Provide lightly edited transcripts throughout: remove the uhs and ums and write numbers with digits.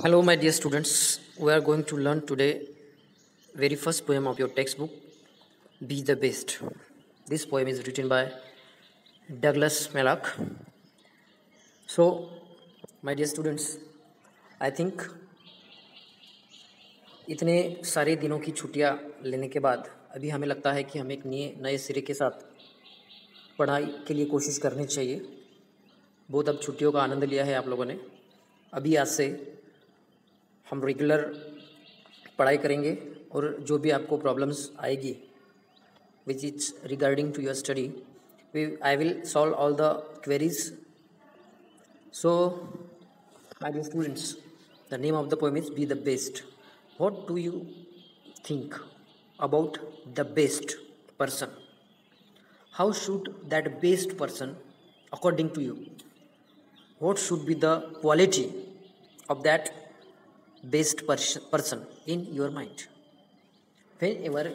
Hello, my dear students. We are going to learn today very first poem of your textbook, Be the Best. This poem is written by Douglas Malloch. So, my dear students, I think इतने सारे दिनों की छुट्टियां लेने के बाद अभी हमें लगता है कि हमें एक नए सिरे के साथ पढ़ाई के लिए कोशिश करनी चाहिए। बहुत अब छुट्टियों का आनंद लिया है आप लोगों ने। अभी आज से हम रेगुलर पढ़ाई करेंगे और जो भी आपको प्रॉब्लम्स आएगी which is regarding to your study I will solve all the queries. So my dear students, the name of the poem is be the best. What do you think about the best person? How should that best person, according to you, what should be the quality of that best person in your mind? Whenever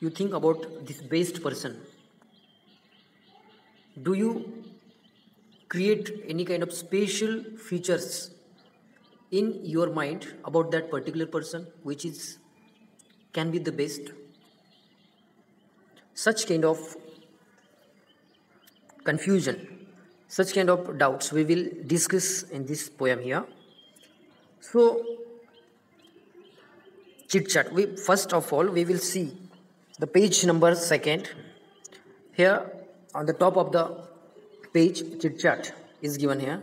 you think about this best person, do you create any kind of special features in your mind about that particular person which is can be the best? Such kind of confusion, such kind of doubts we will discuss in this poem here. So chit chat, we first of all we will see the page number second. Here on the top of the page, chit chat is given here.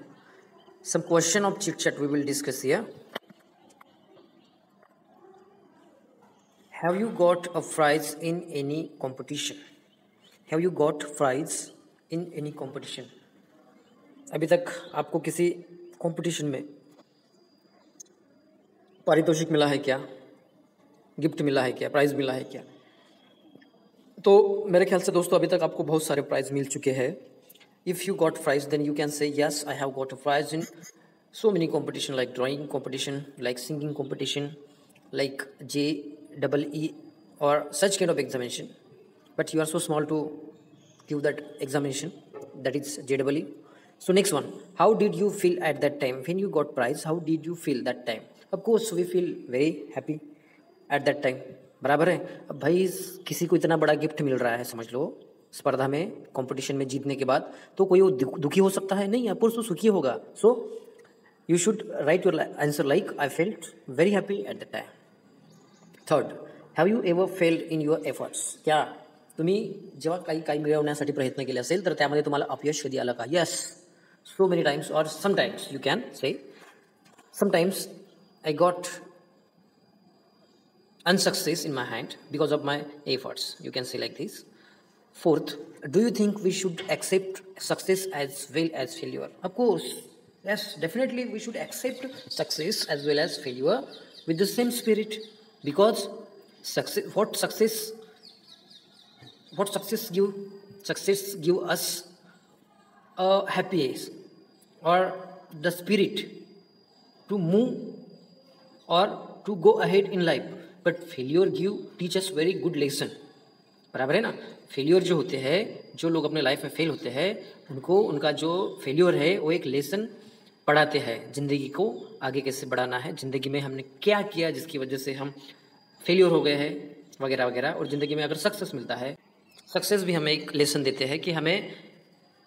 Some question of chit chat we will discuss here. Have you got a prize in any competition? Have you got prize in any competition? अभी तक आपको किसी competition में पारितोषिक मिला है क्या, gift मिला है क्या, प्राइज मिला है क्या? तो मेरे ख्याल से दोस्तों अभी तक आपको बहुत सारे प्राइज मिल चुके हैं. If you got prize, then you can say, yes, I have got a prize in so many competition, like drawing competition, like singing competition, like JEE or such kind of examination. But you are so small to give that examination, that is JEE. So next one, how did you feel at that time when you got prize? How did you feel that time? Of course, we feel very happy at that time. बराबर है. अब भाई किसी को इतना बड़ा gift मिल रहा है, समझ लो स्पर्धा में, कंपटीशन में जीतने के बाद, तो कोई वो दुखी हो सकता है? नहीं, ऑफकोर्स वो सुखी होगा. So you should write your answer like I felt very happy at the time. Third, have you ever failed in your efforts? क्या तुम्ही जेव्हा काही मिळवण्यासाठी प्रयत्न केले असेल तर त्यामध्ये तुम्हाला अपयश कधी आलं का? यस, सो मेनी टाइम्स और sometimes you can say sometimes I got unsuccess in my hand because of my efforts. You can say like this. Fourth, do you think we should accept success as well as failure? Of course, yes, definitely we should accept success as well as failure with the same spirit, because what success give us a happiness or the spirit to move or to go ahead in life. But failure teach us very good lesson. बराबर है ना. Failure जो होते हैं, जो लोग अपने life में फेल होते हैं, उनको उनका जो फेलियर है वो एक लेसन पढ़ाते हैं, जिंदगी को आगे कैसे बढ़ाना है, जिंदगी में हमने क्या किया जिसकी वजह से हम फेलियर हो गए हैं वगैरह वगैरह. और जिंदगी में अगर सक्सेस मिलता है, सक्सेस भी हमें एक लेसन देते हैं कि हमें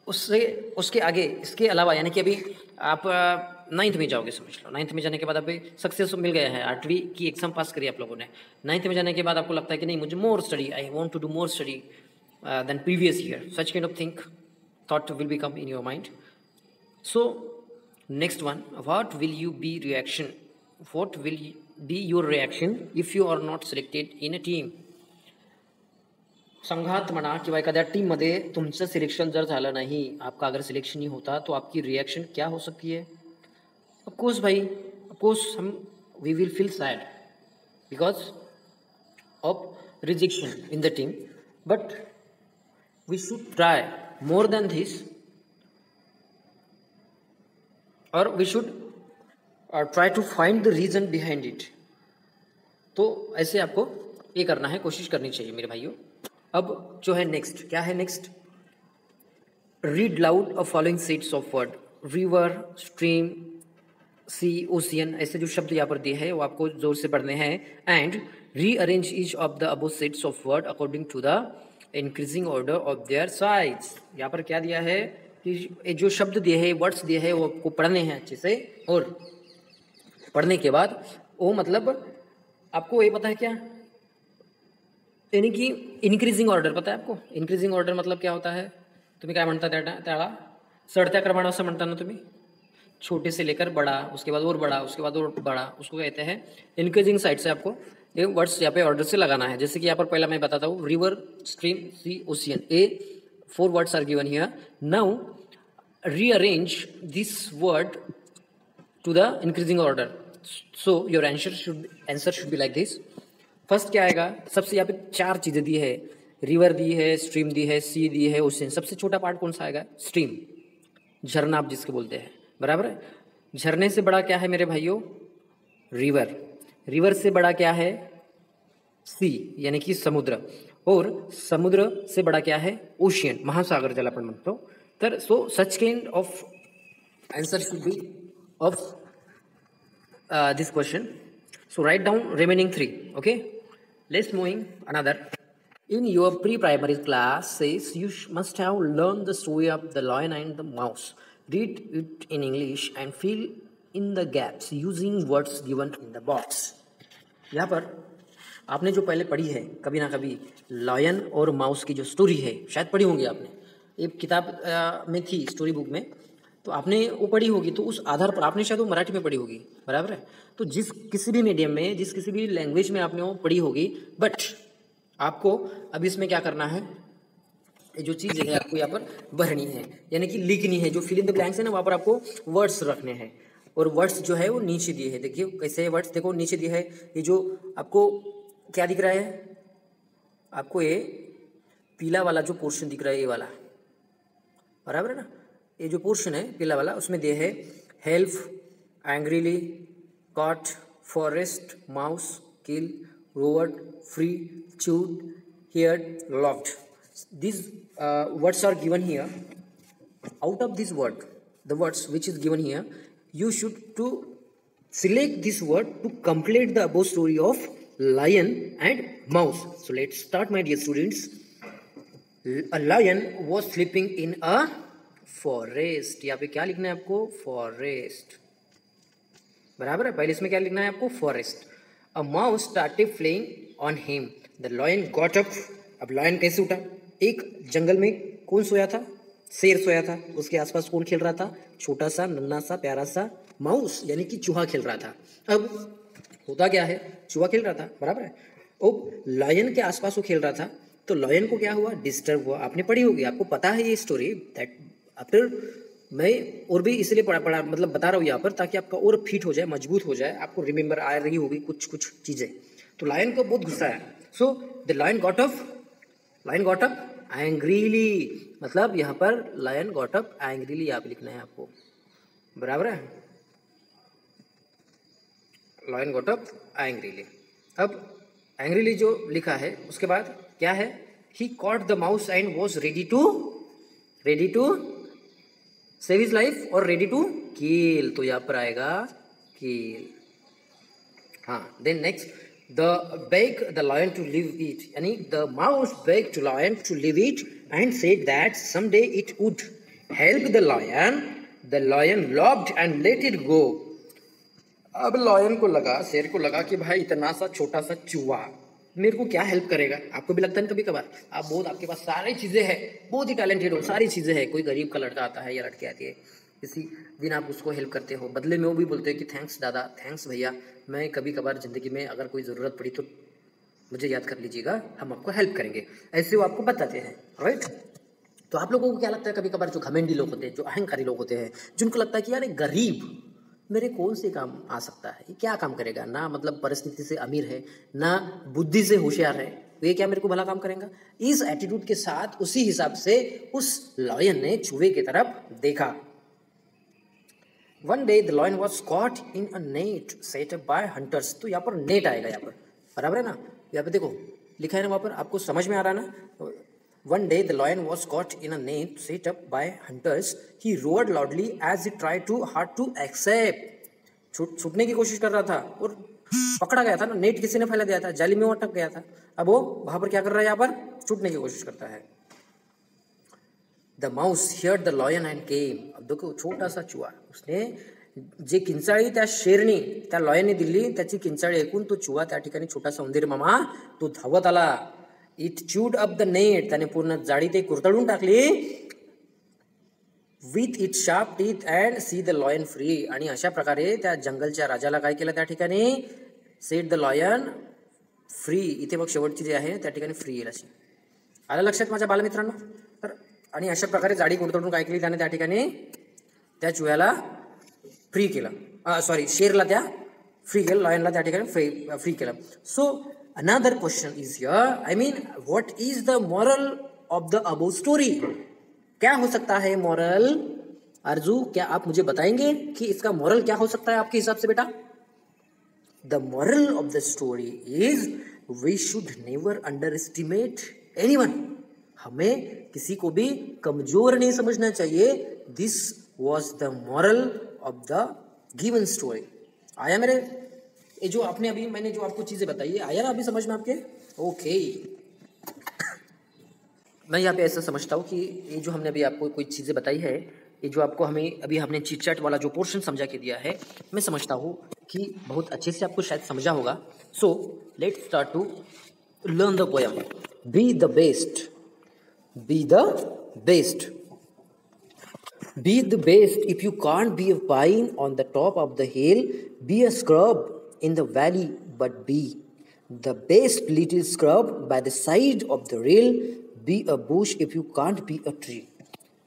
उसके आगे, इसके अलावा, यानी कि अभी आप 9th में जाओगे, समझ लो 9th में जाने के बाद अभी सक्सेस मिल गया है, 8वीं की एग्जाम पास करी आप लोगों ने. 9th में जाने के बाद आपको लगता है कि नहीं, मुझे more study, I want to do more study then previous year. Such kind of think thought will be come in your mind. So next one, what will you be reaction, what will be your reaction if you are not selected in a team? संघात म्हणा किंवा एखाद्या टीममध्ये तुमचं selection जर झालं नाही, आपका अगर सिलेक्शन नहीं होता तो आपकी रिएक्शन क्या हो सकती है? ऑफकोर्स भाई, of course we will feel sad because of rejection in the team. But we should try more than this, और we should try to find the reason behind it. तो ऐसे आपको ये करना है, कोशिश करनी चाहिए मेरे भाइयों. अब जो है नेक्स्ट, क्या है next? Read loud a following sets of word: river, stream, sea, ocean, ऐसे जो शब्द यहाँ पर दिए हैं वो आपको जोर से पढ़ने हैं। And rearrange each of the above sets of word according to the increasing order of their size. यहाँ पर क्या दिया है कि ये जो शब्द दिए हैं, वर्ड्स दिए हैं, वो आपको पढ़ने हैं अच्छे से, और पढ़ने के बाद वो मतलब आपको ये पता है क्या, यानी कि इनक्रीजिंग ऑर्डर पता है आपको? इनक्रीजिंग ऑर्डर मतलब क्या होता है? तुम्ही काय म्हणता त्याला? चढ़त्या क्रमानं असं म्हणता ना तुम्ही? छोटे से लेकर बड़ा, उसके बाद और बड़ा, उसके बाद और बड़ा, उसको कहते हैं इंक्रीजिंग साइड से आपको ये वर्ड्स यहाँ पे ऑर्डर से लगाना है। जैसे कि यहाँ पर पहला मैं बताता हूँ, river, stream, sea, ocean, a 4 words are given here. Now rearrange this word to the increasing order. So your answer should be like this. First क्या आएगा? सबसे यहाँ पे 4 चीजें दी है, रिवर दी है, स्ट्रीम दी है, सी दी है, ओशियन। सबसे छोटा पार्ट कौन सा आएगा? स्ट्रीम, झरना आप जिसके बोलते हैं, बराबर है। झरने से बड़ा क्या है मेरे भाइयों? रिवर। रिवर से बड़ा क्या है? सी, यानी कि समुद्र। और समुद्र से बड़ा क्या है? ओशियन, महासागर ज्याला आपण म्हणतो। तर so such kind of answer should be of this question. So write down remaining 3. Okay, let's moving another. In your pre-primary class says you must have learned the story of the lion and the mouse. Read it in English and fill in the gaps using words given in the box. यहाँ पर आपने जो पहले पढ़ी है कभी ना कभी, लायन और माउस की जो स्टोरी है, शायद पढ़ी होंगी आपने, एक किताब में थी, स्टोरी बुक में, तो आपने वो पढ़ी होगी। तो उस आधार पर आपने शायद वो मराठी में पढ़ी होगी, बराबर है। तो जिस किसी भी मीडियम में, जिस किसी भी लैंग्वेज में आपने वो पढ़ी होगी, बट आपको अब इसमें क्या करना है, ये जो चीज़ है आपको यहाँ पर भरनी है, यानी कि लिखनी है। जो फिल इन द ब्लैंक्स है ना, वहाँ पर आपको वर्ड्स रखने हैं, और वर्ड्स जो है वो नीचे दिए हैं। देखिए कैसे है वर्ड्स, देखो नीचे दिए है। ये जो आपको क्या दिख रहा है, आपको ये पीला वाला जो पोर्शन दिख रहा है, ये वाला, बराबर है ना। ये जो पोर्शन है पीला वाला, उसमें दिए है help, angrily, caught, forest, mouse, kill, roared, free, chewed, heard, laughed. These words are given here. Out of this word, the words which is given here, you should to select this word to complete the above story of lion and mouse. So let's start, my dear students. A lion was sleeping in a forest. यहाँ पे क्या लिखना है आपको? Forest, बराबर है। पहले इसमें क्या लिखना है आपको? Forest. A mouse started playing on him. The lion got up. अब लायन कैसे उठा? एक जंगल में कौन सोया था? शेर सोया था। उसके आसपास कौन खेल रहा था? छोटा सा नन्हा सा प्यारा सा माउस, यानी कि चूहा खेल रहा था। अब होता क्या है, चूहा खेल रहा था, बराबर है। अब लायन के आसपास वो खेल रहा था, तो लायन को क्या हुआ? डिस्टर्ब हुआ। आपने पढ़ी होगी, आपको पता है ये स्टोरी। दैट आफ्टर मैं और भी इसलिए पढ़ा मतलब बता रहा हूँ यहाँ पर, ताकि आपका और फिट हो जाए, मजबूत हो जाए, आपको रिमेंबर आ रही होगी कुछ चीजें। तो लायन को बहुत गुस्सा है। So the lion got up angrily, मतलब यहाँ पर लायन गॉट अप एंग्रीली आप लिखना है आपको, बराबर है। Lion got up angrily. अब एंग्रीली जो लिखा है, उसके बाद क्या है? He caught the mouse and was ready to save his life और रेडी टू किल, तो यहाँ पर आएगा किल। हाँ, then next, beg the lion to leave it, यानी the mouse begged to lion to leave it and said that someday it would help the lion. The lion laughed and let it go. अब lion को लगा, शेर को लगा कि भाई इतना सा छोटा सा चूहा मेरे को क्या हेल्प करेगा। आपको भी लगता है कभी कभार, आप बहुत, आपके पास सारी चीजें हैं, बहुत ही टैलेंटेड हो, सारी चीजें हैं, कोई गरीब का लड़का आता है या लड़की आती है, किसी दिन आप उसको हेल्प करते हो, बदले में वो भी बोलते हैं कि थैंक्स दादा, थैंक्स भैया, मैं कभी कभार ज़िंदगी में अगर कोई ज़रूरत पड़ी तो मुझे याद कर लीजिएगा, हम आपको हेल्प करेंगे, ऐसे वो आपको बताते हैं, राइट। तो आप लोगों को क्या लगता है कभी कभार, जो घमंडी लोग होते हैं, जो अहंकारी लोग होते हैं, जिनको लगता है कि यार गरीब मेरे कौन से काम आ सकता है, ये क्या काम करेगा, ना मतलब परिस्थिति से अमीर है, ना बुद्धि से होशियार है, तो ये क्या मेरे को भला काम करेगा। इस एटीट्यूड के साथ उसी हिसाब से उस लायन ने चूहे की तरफ देखा। One day the lion was caught in a net set up by hunters. तो यहाँ पर नेट आएगा, यहाँ पर बराबर है ना, यहाँ पे देखो लिखा है ना, वहाँ पर आपको समझ में आ रहा है ना। One day the lion was caught in a net set up by hunters. He roared loudly as he tried too hard to escape. छूटने की कोशिश कर रहा था और पकड़ा गया था ना, नेट किसी ने फैला दिया था, जाली में वो अटक गया था। अब वो वहां पर क्या कर रहा है, यहाँ पर छूटने की कोशिश करता है। The mouse heard the lion and came. अब देखो छोटासा चुहा, उसने जे किंचाळी त्या शेरनी त्या लॉयनने दिली त्याची किंचाळी ऐकून तो चुहा त्या ठिकाणी छोटासा उंदीर मामा तो धावत आला. It chewed up the net, त्याने पूर्ण जाळी ते कुरतडून टाकली. With it sharp teeth and see the lion free. आणि अशा प्रकारे त्या जंगलच्या राजाला काय केलं त्या ठिकाणी, सेट द लॉयन फ्री. इथे मग शेवटची जी आहे त्या ठिकाणी फ्री येईल अशी. आलं लक्षात माझ्या बालमित्रांनो. तर आणि अशा प्रकारे जाळी कुरतडून काय केली त्याने त्या ठिकाणी, त्या चुह्याला फ्री केलं, सॉरी शेरला त्या फ्री केलं, लॉयनला त्या ठिकाणी फ्री केलं. So another question is here, I mean what is the moral of the above story. क्या हो सकता है मॉरल? अर्जू, क्या आप मुझे बताएंगे कि इसका मॉरल क्या हो सकता है आपके हिसाब से बेटा? The moral of the story is we should never underestimate anyone. हमें किसी को भी कमजोर नहीं समझना चाहिए. This was the moral of the given story. आया मेरे, ये जो आपने अभी मैंने जो आपको चीजें बताई है, आया ना अभी समझ में आपके? ओके. मैं यहाँ पे ऐसा समझता हूँ कि ये जो हमने अभी आपको कोई चीज़ें बताई है, ये जो आपको हमें अभी हमने चिट चैट वाला जो पोर्शन समझा के दिया है, मैं समझता हूँ कि बहुत अच्छे से आपको शायद समझा होगा. So let's start to learn the poem. Be the best, be the best, be the best. If you can't be a pine on the top of the hill, be a scrub in the valley, but be the best little scrub by the side of the rail. Be a bush if you can't be a tree.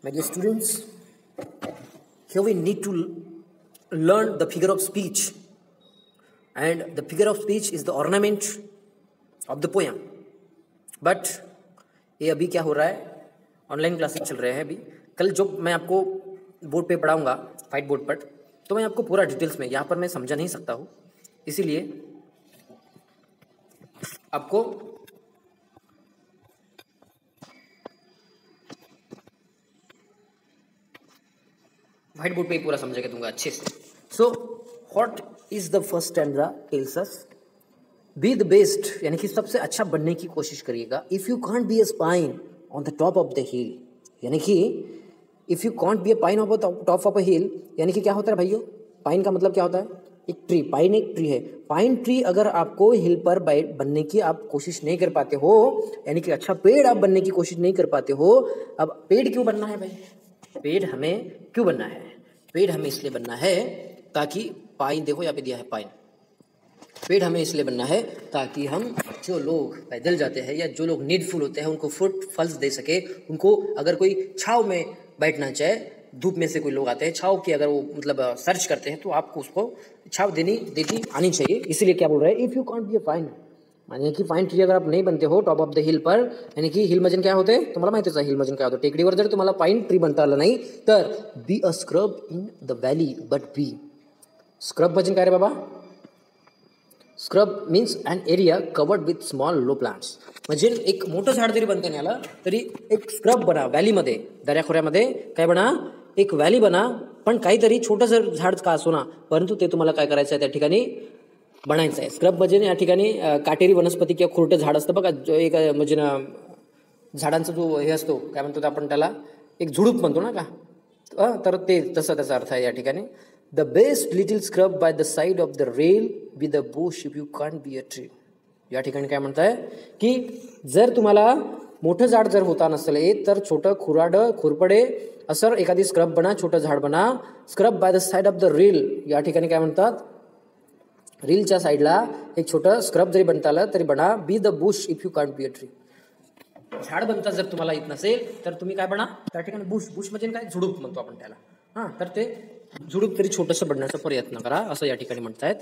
My dear students, here we need to learn the figure of speech, and the figure of speech is the ornament of the poem. But ये अभी क्या हो रहा है, online classes चल रहे हैं अभी. कल जब मैं आपको बोर्ड पे पढ़ाऊंगा, व्हाइट बोर्ड पर, तो मैं आपको पूरा डिटेल्स में यहाँ पर मैं समझा नहीं सकता हूँ. इसीलिए आपको व्हाइट बोर्ड पे पूरा समझा के दूंगा अच्छे से. So what is the first stanza tells us, be the best, यानी कि सबसे अच्छा बनने की कोशिश करिएगा. If you can't be a pine on the top of the hill, यानी कि if you can't be a pine on top of a hill, यानी कि क्या होता है भाइयों, पाइन का मतलब क्या होता है, एक ट्री. पाइन एक ट्री है. पाइन ट्री अगर आपको हिल पर बनने की आप कोशिश नहीं कर पाते हो, यानी कि अच्छा पेड़ आप बनने की कोशिश नहीं कर पाते हो. अब पेड़ क्यों बनना है भाई, पेड़ हमें क्यों बनना है? पेड़ हमें इसलिए बनना है ताकि पाइन, देखो यहाँ पे दिया है पाइन. पेड़ हमें इसलिए बनना है ताकि हम जो लोग पैदल जाते हैं या जो लोग नीडफुल होते हैं उनको फल्स दे सके. उनको अगर कोई छाव में बैठना चाहे, धूप में से कोई लोग आते हैं, छाव की अगर वो मतलब सर्च करते हैं, तो आपको उसको छाव देती आनी चाहिए. इसीलिए क्या बोल रहे हैं, if you can't be a pine, यानी की पाइन ट्री अगर आप नाही बनते हो टॉप ऑफ द हिल पर, यानी की हिल मजन काय होते तुम्हाला माहितीच आहे. हिल मजन काय होतं, टेकडीवर जर तुम्हाला पाइन ट्री बनता आलं नाही तर be a scrub in the valley, but be scrub मजन काय रे बाबा. Scrub means an area covered with small low plants. म्हणजे एक मोठं झाड जरी बनता नाही आलं तरी एक स्क्रब बना व्हॅलीमध्ये, दऱ्याखोऱ्यामध्ये काय बना, एक व्हॅली बना, पण काहीतरी छोटंसं झाड का असो ना, परंतु ते तुम्हाला काय करायचं आहे त्या ठिकाणी बनायचं आहे. स्क्रब म्हणजे या ठिकाणी काटेरी वनस्पती किंवा खुरटं झाड असतं बघा, एक म्हणजे ना झाडांचा जो हे असतो काय म्हणतो आपण त्याला, एक झुडूप म्हणतो ना का, तर ते तसं त्याचा अर्थ आहे या ठिकाणी. The best little scrub by the side of the rail, be the Bush if you can't be a tree. या ठिकाणी काय म्हणताय की जर तुम्हाला मोठं झाड जर होता नसेल येत तर छोटं खुरपडे असं एखादी स्क्रब बना, छोटं झाड बना. Scrub by the side of the rail, या ठिकाणी काय म्हणतात, रीलच्या साईडला एक छोटं स्क्रब जरी बनता आलं तरी बना. Be the Bush if you can't be a tree, झाड बनता जर तुम्हाला येत नसेल तर तुम्ही काय बना त्या ठिकाणी बुश. बुश म्हणजे काय, झुडूप म्हणतो आपण त्याला. हां, तर ते झुडूप तरी छोटंसं बनण्याचा प्रयत्न करा असं या ठिकाणी म्हणतायत.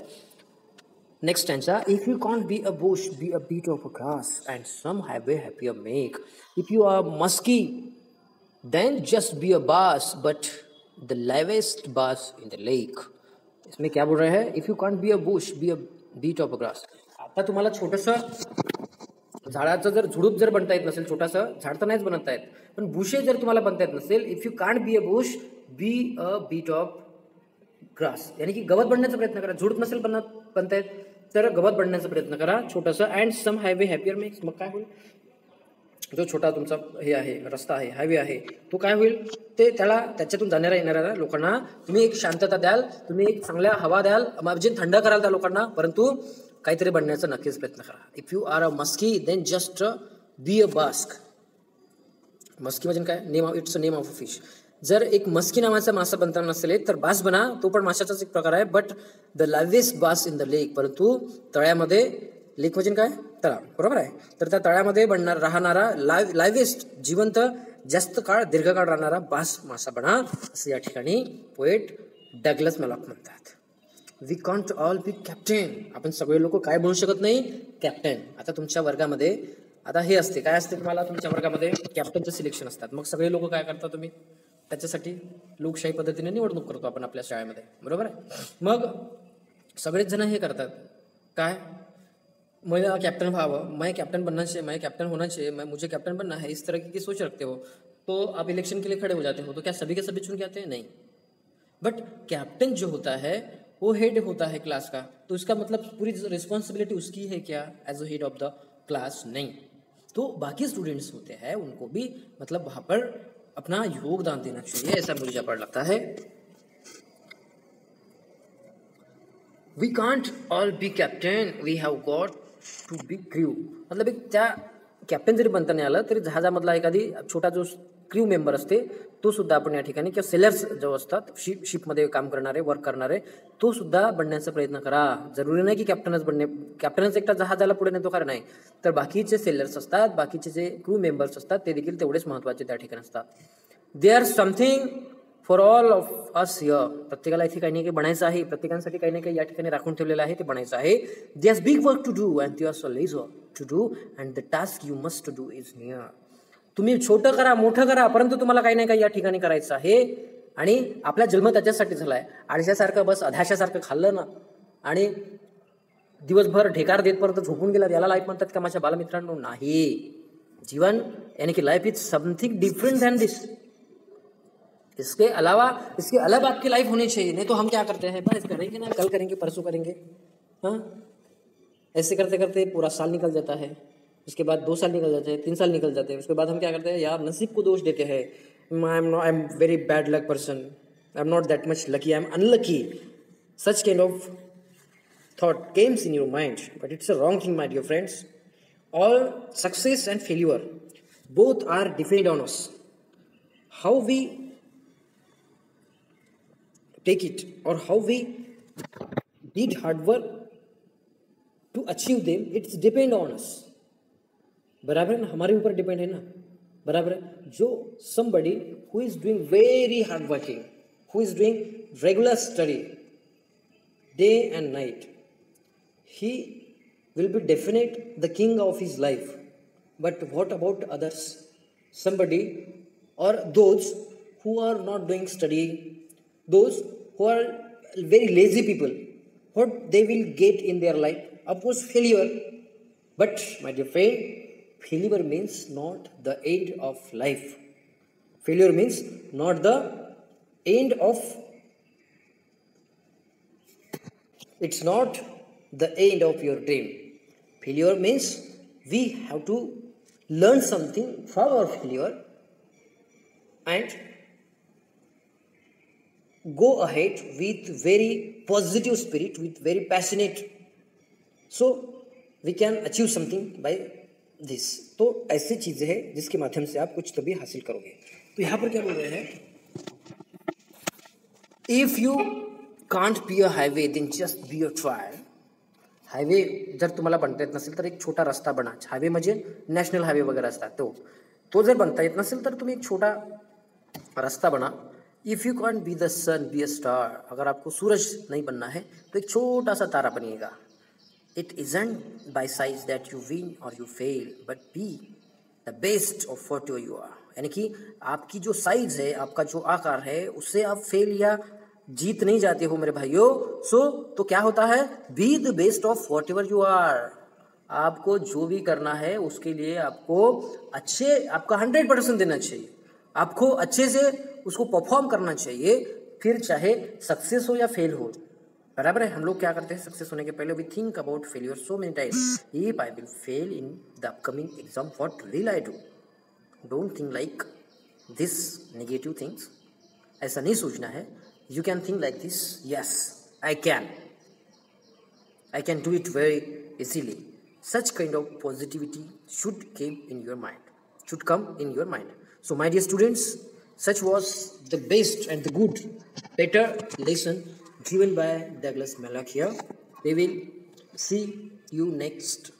Next stanza, if you can't be a bush, be a bit of a grass and some have a happier make. If you are muskie then just be a bass, but the लाइवेस्ट बास in the lake. इसमें क्या बोल रहे हैं, if you can't be a bush, be a bit of a grass. आता तुम्हाला छोटंसं झाडाचं जर झुडूप जर बनता येत नसेल, छोटासं झाड तर नाहीच बनवता येत, पण बुशे जर तुम्हाला बनता येत नसेल, if you can't be a bush, be a bit of grass, यानी की गवत बनण्याचा प्रयत्न करा. झुडप नसेल बनतायत तर गवत बनण्याचा प्रयत्न करा छोटंसं. And some highway happier makes, मग काय होईल, जो छोटा तुमचा हे आहे, रस्ता आहे, हायवे आहे, तो काय होईल, ते त्याच्यातून जाणाऱ्या येणाऱ्या लोकांना तुम्ही एक शांतता द्याल, तुम्ही एक चांगल्या हवा द्याल, म्हणजे थंड कराल त्या लोकांना, परंतु काहीतरी बनण्याचा नक्कीच प्रयत्न करा. If you are a muskie then just be a bass. Muskie म्हणजे काय, it's a name of a fish. जर एक मस्की नावाचा मासा बनताना नसेल तर बास बना, तो पण माशाचाच एक प्रकार आहे. बट द लार्जेस्ट बास इन द लेक, परंतु तळ्यामध्ये, लेक म्हणजे काय, तळा, बरोबर आहे. तर त्या तळ्यामध्ये राहणारा लार्जेस्ट, जिवंत, जास्त काळ, दीर्घकाळ राहणारा बास मासा बना, असं या ठिकाणी पोएट डगलस मॅलॉक म्हणतात. We can't all be captain. आपण सगळे लोक काय बनू शकत नाही, कॅप्टन. आता तुमच्या वर्गामध्ये आता हे असते, काय असते, तुम्हाला तुमच्या वर्गामध्ये कॅप्टनचं सिलेक्शन असतात. मग सगळे लोक काय करता, तुम्ही त्याच्यासाठी लोकशाही पद्धतीने निवडणूक करतो आपण आपल्या शाळेमध्ये, बरोबर आहे. मग सगळेच जण हे करतात, काय, मैं कैप्टन व्हावं, मैं कैप्टन बनना चाहिए, मैं कैप्टन होना चाहिए, मुझे कैप्टन बनना है, इस तरह की सोच रखते हो, तो आप इलेक्शन के लिए खड़े हो जाते हो. तो क्या सभी के सभी चुन के आते हैं? नहीं. बट कैप्टन जो होता है वो हेड होता है क्लास का, तो इसका मतलब पूरी रिस्पॉन्सिबिलिटी उसकी है क्या, as a head of the class? नहीं. तो बाकी स्टूडेंट्स होते हैं उनको भी मतलब वहाँ पर अपना योगदान देना चाहिए, ऐसा मुझे जब लगता है. We can't all be captain, we have got to be crew. मतलब एक त्या कॅप्टन जरी बनता नाही आलं तरी जहाजामधला एखादी छोटा जो क्रू मेंबर असते तो सुद्धा आपण या ठिकाणी, किंवा सेलर्स जो असतात शिपमध्ये काम करणारे, वर्क करणारे, तो सुद्धा बनण्याचा प्रयत्न करा. जरुरी नाही की कॅप्टनच एकटा जहाजाला पुढे नेतो, खरं नाही, तर बाकीचे सेलर्स असतात, बाकीचे जे क्रू मेंबर्स असतात ते देखील तेवढेच महत्त्वाचे त्या ठिकाणी असतात. They are something for all of us here. प्रत्येकाला इथे काही ना काही बनायचं आहे, प्रत्येकासाठी काही ना काही या ठिकाणी राखून ठेवलेलं आहे, ते बनायचं आहे. They are big work to do and they are so lesser to do and the task you must do is near. तुम्ही छोटं करा, मोठं करा, परंतु तुम्हाला काही ना काही या ठिकाणी करायचं आहे. आणि आपला जन्म त्याच्यासाठी झालाय. आळशासारखं बस अधाशासारखं खाल्लं ना आणि दिवसभर ढेकार देत परत झोपून गेला, याला लाईफ म्हणतात का माझ्या बालमित्रांनो? नाही. जीवन यानी कि life is something different then this. इसके अलग आपकी लाइफ होनी चाहिए. नहीं तो हम क्या करते हैं, बस करेंगे ना, कल करेंगे, परसों करेंगे, हाँ, ऐसे करते करते पूरा साल निकल जाता है. उसके बाद 2 साल निकल जाते हैं, 3 साल निकल जाते हैं. उसके बाद हम क्या करते हैं, यार नसीब को दोष देते हैं. I am very bad luck person, I am not that much lucky, I am unlucky. Such kind of thought comes in your mind, but it's a wrong thing, my dear friends. All success and failure both are depend on us. How we take it or how we did hard work to achieve them, it's depend on us. बराबर है ना, हमारे ऊपर depend है ना, बराबर है. जो somebody who is doing very hard working, who is doing regular study day and night, he will be definite the king of his life. But what about others? Somebody or those who are not doing study, those who are very lazy people, what they will get in their life? Of course, failure. But my dear friend, failure means not the end of life. Failure means not the end of, it's not the end of your dream. Failure means we have to learn something from our failure and go ahead with very positive spirit, with very passionate, so we can achieve something by this. तो ऐसी चीजें हैं जिसके माध्यम से आप कुछ तभी हासिल करोगे. तो यहाँ पर क्या बोल रहे हैं, if you can't be a highway then just be a trial. Highway जर तुम्हाला बनता येत नसेल तर एक छोटा रस्ता बना. हायवे म्हणजे नॅशनल हायवे वगैरे असतात, तो जर बनता येत नसेल तर तुम्ही एक छोटा रास्ता बना. If you can't be the sun be a star. अगर आपको सूरज नहीं बनना है तो एक छोटा सा तारा बनिएगा. It isn't by size that you win or you fail, but be the best of what you are. यानी कि आपकी जो साइज है, आपका जो आकार है, उससे आप फेल या जीत नहीं जाते हो मेरे भाइयों. तो क्या होता है, be the best of whatever you are. आपको जो भी करना है उसके लिए आपको आपका 100% देना चाहिए, आपको अच्छे से उसको परफॉर्म करना चाहिए. फिर चाहे सक्सेस हो या फेल हो, बराबर है। हम लोग क्या करते हैं, सक्सेस होने के पहले we think about failure so many times, if I will fail in the upcoming exam what will I do. Don't think like this negative things, ऐसा नहीं सोचना है। You can think like this, yes I can do it very easily. Such kind of positivity should come in your mind. So my dear students, such was the best and the good, better lesson given by Douglas Malloch here. We will see you next